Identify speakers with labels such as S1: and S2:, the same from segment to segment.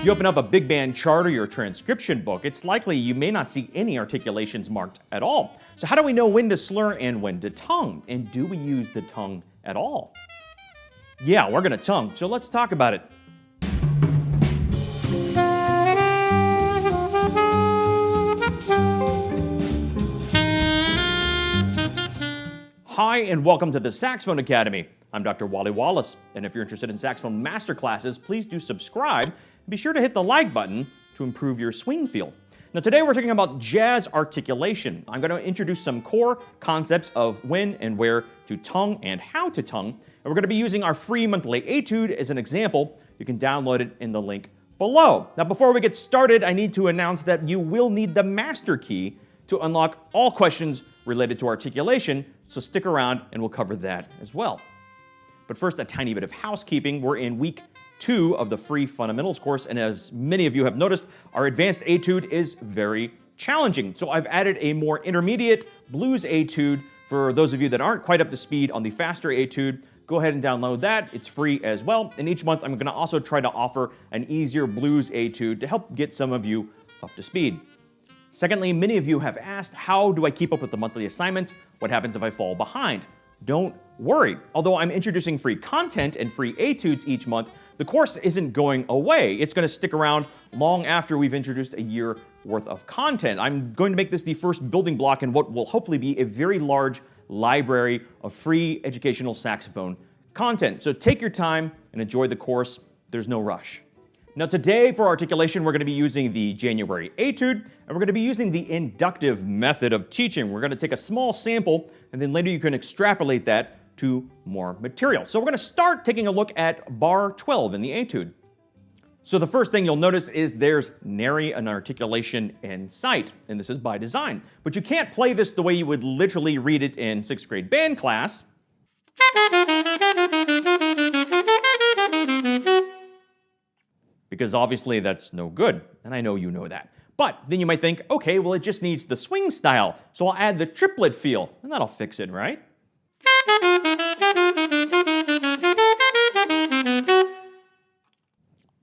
S1: you open up a big band chart or your transcription book, it's likely you may not see any articulations marked at all. So how do we know when to slur and when to tongue? And do we use the tongue at all? Yeah, we're gonna tongue, so let's talk about it. Hi, and welcome to the Saxophone Academy. I'm Dr. Wally Wallace, and if you're interested in saxophone masterclasses, please do subscribe and be sure to hit the like button to improve your swing feel. Now today we're talking about jazz articulation. I'm going to introduce some core concepts of when and where to tongue and how to tongue, and we're going to be using our free monthly etude as an example. You can download it in the link below. Now before we get started, I need to announce that you will need the master key to unlock all questions related to articulation, so stick around and we'll cover that as well. But first, a tiny bit of housekeeping. We're in week 2 of the free fundamentals course, and as many of you have noticed, our advanced etude is very challenging. So I've added a more intermediate blues etude for those of you that aren't quite up to speed on the faster etude. Go ahead and download that. It's free as well. And each month, I'm going to also try to offer an easier blues etude to help get some of you up to speed. Secondly, many of you have asked, how do I keep up with the monthly assignments? What happens if I fall behind? Don't worry. Although I'm introducing free content and free etudes each month, the course isn't going away. It's going to stick around long after we've introduced a year worth of content. I'm going to make this the first building block in what will hopefully be a very large library of free educational saxophone content. So take your time and enjoy the course. There's no rush. Now today for articulation, we're going to be using the January etude, and we're going to be using the inductive method of teaching. We're going to take a small sample, and then later you can extrapolate that to more material. So we're going to start taking a look at bar 12 in the etude. So the first thing you'll notice is there's nary an articulation in sight, and this is by design. But you can't play this the way you would literally read it in 6th grade band class. Because obviously that's no good, and I know you know that. But then you might think, okay, well it just needs the swing style, so I'll add the triplet feel, and that'll fix it, right?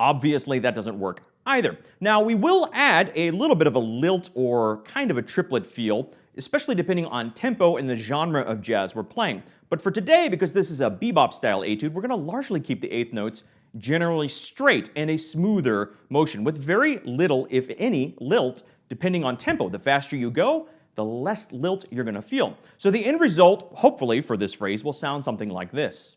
S1: Obviously that doesn't work either. Now we will add a little bit of a lilt or kind of a triplet feel, especially depending on tempo and the genre of jazz we're playing. But for today, because this is a bebop style etude, we're going to largely keep the eighth notes generally straight and a smoother motion with very little, if any, lilt depending on tempo. The faster you go, the less lilt you're going to feel. So the end result, hopefully for this phrase, will sound something like this.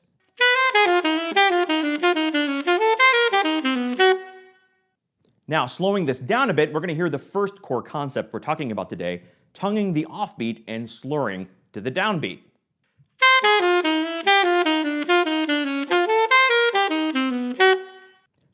S1: Now, slowing this down a bit, we're going to hear the first core concept we're talking about today, tonguing the offbeat and slurring to the downbeat.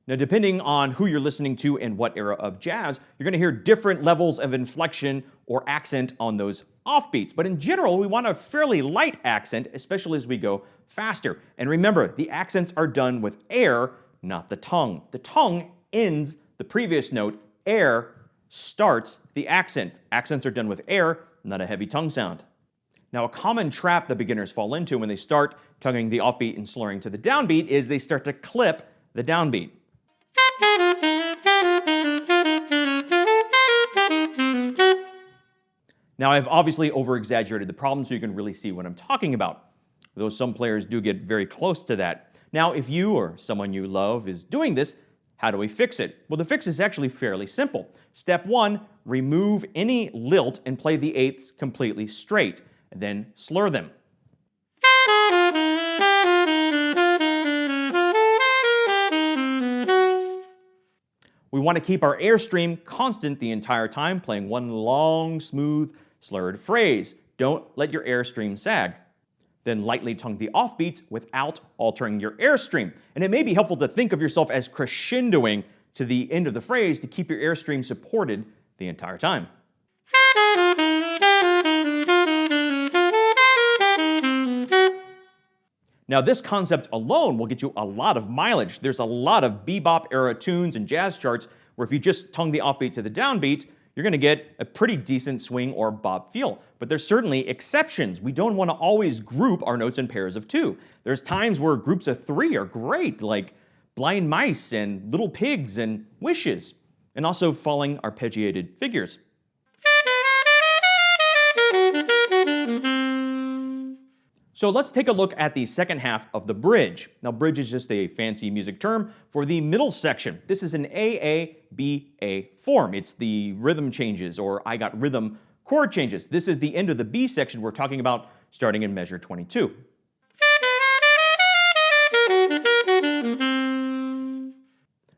S1: Now, depending on who you're listening to and what era of jazz, you're going to hear different levels of inflection or accent on those offbeats. But in general, we want a fairly light accent, especially as we go faster. And remember, the accents are done with air, not the tongue. The tongue ends the previous note. Air starts the accent. Accents are done with air, not a heavy tongue sound. Now, a common trap that beginners fall into when they start tonguing the offbeat and slurring to the downbeat is they start to clip the downbeat. Now, I've obviously over-exaggerated the problem so you can really see what I'm talking about, though some players do get very close to that. Now, if you or someone you love is doing this, how do we fix it? Well, the fix is actually fairly simple. Step 1, remove any lilt and play the eighths completely straight, and then slur them. We want to keep our airstream constant the entire time, playing one long, smooth, slurred phrase. Don't let your airstream sag. Then lightly tongue the offbeats without altering your airstream. And it may be helpful to think of yourself as crescendoing to the end of the phrase to keep your airstream supported the entire time. Now, this concept alone will get you a lot of mileage. There's a lot of bebop era tunes and jazz charts where if you just tongue the offbeat to the downbeat, you're going to get a pretty decent swing or bop feel. But there's certainly exceptions. We don't want to always group our notes in pairs of 2. There's times where groups of 3 are great, like blind mice and little pigs and wishes, and also falling arpeggiated figures. So let's take a look at the second half of the bridge. Now, bridge is just a fancy music term for the middle section. This is an A-A-B-A form. It's the rhythm changes, or I got rhythm chord changes. This is the end of the B section we're talking about starting in measure 22.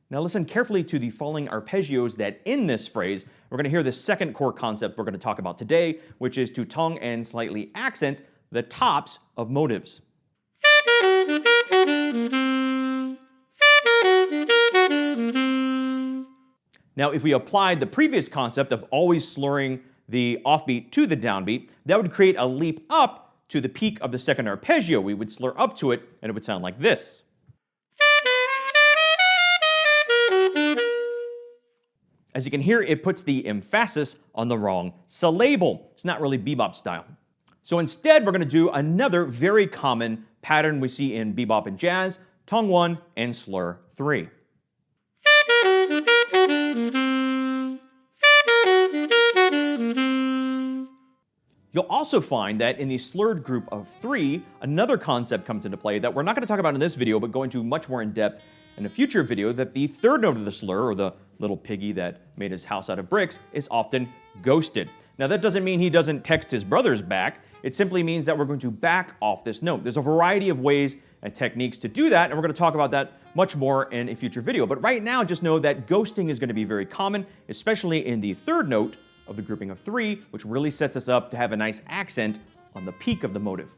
S1: Now listen carefully to the falling arpeggios that end this phrase. We're going to hear the second core concept we're going to talk about today, which is to tongue and slightly accent the tops of motives. Now, if we applied the previous concept of always slurring the offbeat to the downbeat, that would create a leap up to the peak of the second arpeggio. We would slur up to it, and it would sound like this. As you can hear, it puts the emphasis on the wrong syllable. It's not really bebop style. So instead, we're going to do another very common pattern we see in bebop and jazz, tongue 1 and slur 3. You'll also find that in the slurred group of 3, another concept comes into play that we're not going to talk about in this video, but go into much more in depth in a future video, that the third note of the slur, or the little piggy that made his house out of bricks, is often ghosted. Now that doesn't mean he doesn't text his brothers back. It simply means that we're going to back off this note. There's a variety of ways and techniques to do that, and we're going to talk about that much more in a future video. But right now, just know that ghosting is going to be very common, especially in the third note of the grouping of 3, which really sets us up to have a nice accent on the peak of the motive.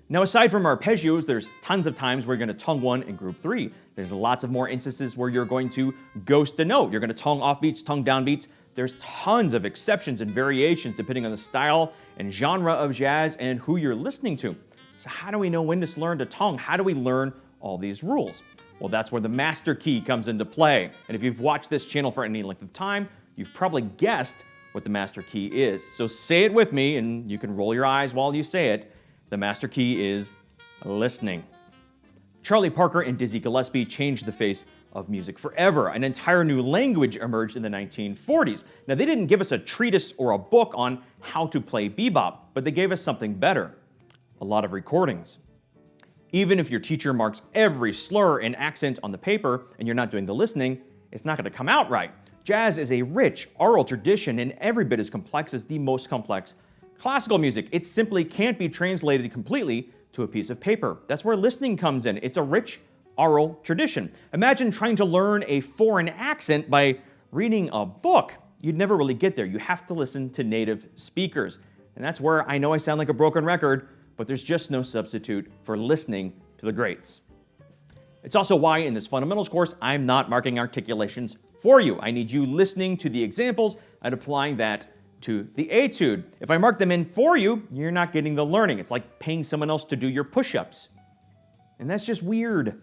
S1: Now, aside from arpeggios, there's tons of times where you're going to tongue 1 in group 3. There's lots of more instances where you're going to ghost a note. You're going to tongue offbeats, tongue downbeats. There's tons of exceptions and variations depending on the style and genre of jazz and who you're listening to. So how do we know when to learn to tongue? How do we learn all these rules? Well, that's where the master key comes into play. And if you've watched this channel for any length of time, you've probably guessed what the master key is. So say it with me, and you can roll your eyes while you say it. The master key is listening. Charlie Parker and Dizzy Gillespie changed the face of music forever. An entire new language emerged in the 1940s. Now, they didn't give us a treatise or a book on how to play bebop, but they gave us something better: a lot of recordings. Even if your teacher marks every slur and accent on the paper and you're not doing the listening, it's not going to come out right. Jazz is a rich oral tradition and every bit as complex as the most complex classical music. It simply can't be translated completely to a piece of paper. That's where listening comes in. It's a rich oral tradition. Imagine trying to learn a foreign accent by reading a book. You'd never really get there. You have to listen to native speakers. And that's where I know I sound like a broken record, but there's just no substitute for listening to the greats. It's also why in this fundamentals course, I'm not marking articulations for you. I need you listening to the examples and applying that to the etude. If I mark them in for you, you're not getting the learning. It's like paying someone else to do your push-ups. And that's just weird.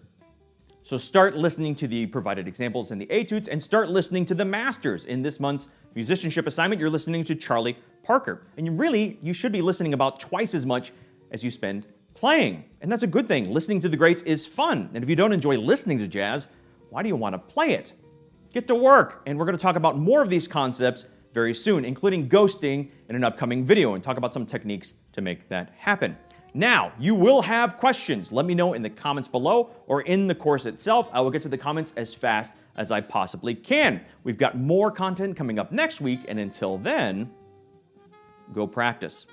S1: So start listening to the provided examples in the etudes and start listening to the masters. In this month's musicianship assignment, you're listening to Charlie Parker. And you should be listening about twice as much as you spend playing. And that's a good thing. Listening to the greats is fun. And if you don't enjoy listening to jazz, why do you want to play it? Get to work. And we're going to talk about more of these concepts very soon, including ghosting in an upcoming video, and talk about some techniques to make that happen. Now, you will have questions. Let me know in the comments below or in the course itself. I will get to the comments as fast as I possibly can. We've got more content coming up next week, and until then, go practice.